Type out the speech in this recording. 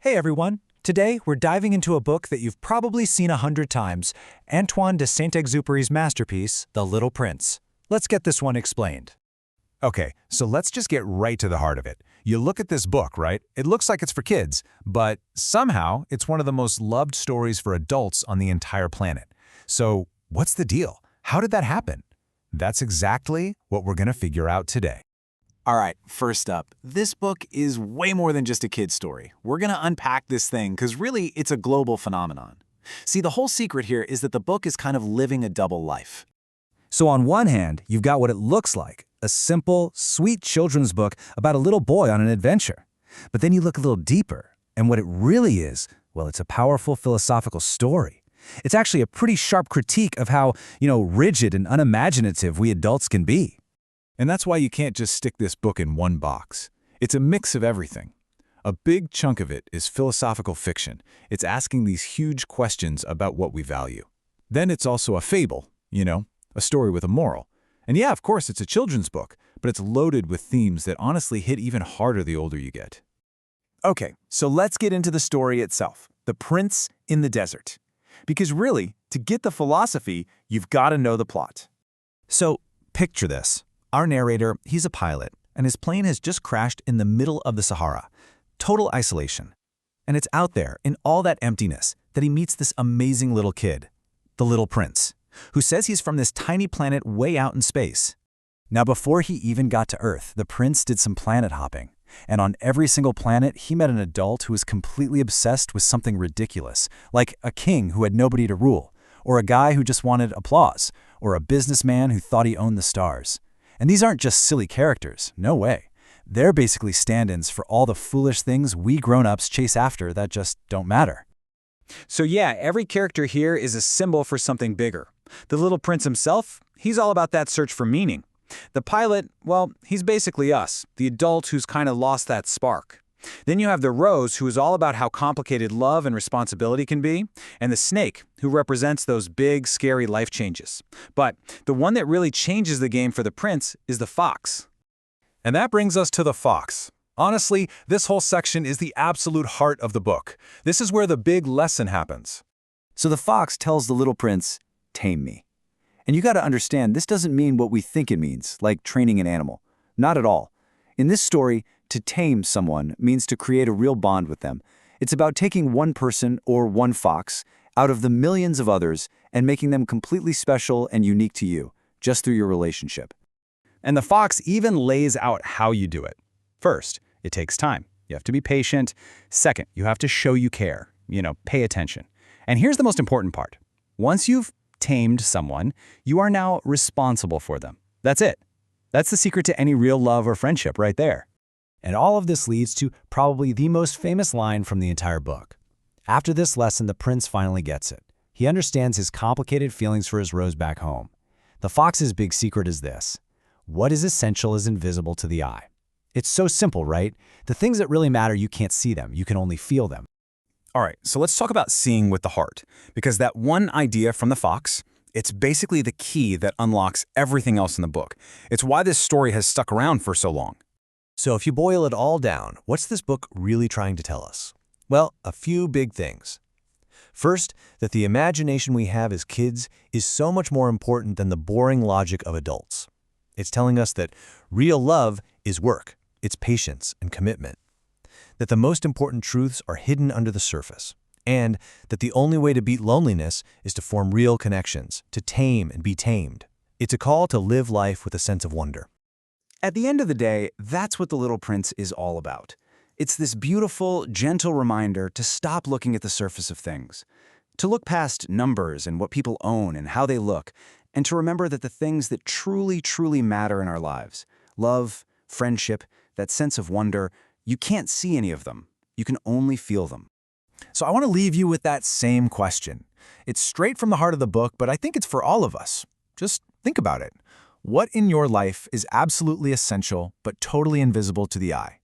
Hey everyone! Today, we're diving into a book that you've probably seen 100 times, Antoine de Saint-Exupéry's masterpiece, The Little Prince. Let's get this one explained. Okay, so let's just get right to the heart of it. You look at this book, right? It looks like it's for kids, but somehow it's one of the most loved stories for adults on the entire planet. So, what's the deal? How did that happen? That's exactly what we're going to figure out today. All right, first up, this book is way more than just a kid's story. We're going to unpack this thing because really it's a global phenomenon. See, the whole secret here is that the book is kind of living a double life. So on one hand, you've got what it looks like, a simple, sweet children's book about a little boy on an adventure. But then you look a little deeper, and what it really is, well, it's a powerful philosophical story. It's actually a pretty sharp critique of how, rigid and unimaginative we adults can be. And that's why you can't just stick this book in one box. It's a mix of everything. A big chunk of it is philosophical fiction. It's asking these huge questions about what we value. Then it's also a fable, a story with a moral. And yeah, of course, it's a children's book, but it's loaded with themes that honestly hit even harder the older you get. Okay, so let's get into the story itself, The Prince in the Desert. Because really, to get the philosophy, you've got to know the plot. So picture this. Our narrator, he's a pilot, and his plane has just crashed in the middle of the Sahara. Total isolation. And it's out there, in all that emptiness, that he meets this amazing little kid, the Little Prince, who says he's from this tiny planet way out in space. Now, before he even got to Earth, the prince did some planet hopping. And on every single planet, he met an adult who was completely obsessed with something ridiculous, like a king who had nobody to rule, or a guy who just wanted applause, or a businessman who thought he owned the stars. And these aren't just silly characters, no way. They're basically stand-ins for all the foolish things we grown-ups chase after that just don't matter. So yeah, every character here is a symbol for something bigger. The Little Prince himself, he's all about that search for meaning. The pilot, well, he's basically us, the adult who's kind of lost that spark. Then you have the Rose, who is all about how complicated love and responsibility can be, and the Snake, who represents those big, scary life changes. But the one that really changes the game for the Prince is the Fox. And that brings us to the fox. Honestly, this whole section is the absolute heart of the book. This is where the big lesson happens. So the fox tells the little prince, "Tame me." And you got to understand, this doesn't mean what we think it means, like training an animal. Not at all. In this story, to tame someone means to create a real bond with them. It's about taking one person or one fox out of the millions of others and making them completely special and unique to you, just through your relationship. And the Fox even lays out how you do it. First, it takes time. You have to be patient. Second, you have to show you care. Pay attention. And here's the most important part. Once you've tamed someone, you are now responsible for them. That's it. That's the secret to any real love or friendship right there. And all of this leads to probably the most famous line from the entire book. After this lesson, the prince finally gets it. He understands his complicated feelings for his Rose back home. The fox's big secret is this: what is essential is invisible to the eye. It's so simple, right? The things that really matter, you can't see them, you can only feel them. All right, so let's talk about seeing with the heart, because that one idea from the Fox, it's basically the key that unlocks everything else in the book. It's why this story has stuck around for so long. So if you boil it all down, what's this book really trying to tell us? Well, a few big things. First, that the imagination we have as kids is so much more important than the boring logic of adults. It's telling us that real love is work, it's patience and commitment. That the most important truths are hidden under the surface. And that the only way to beat loneliness is to form real connections, to tame and be tamed. It's a call to live life with a sense of wonder. At the end of the day, that's what The Little Prince is all about. It's this beautiful, gentle reminder to stop looking at the surface of things, to look past numbers and what people own and how they look, and to remember that the things that truly, truly matter in our lives, love, friendship, that sense of wonder, you can't see any of them. You can only feel them. So I want to leave you with that same question. It's straight from the heart of the book, but I think it's for all of us. Just think about it. What in your life is absolutely essential but totally invisible to the eye?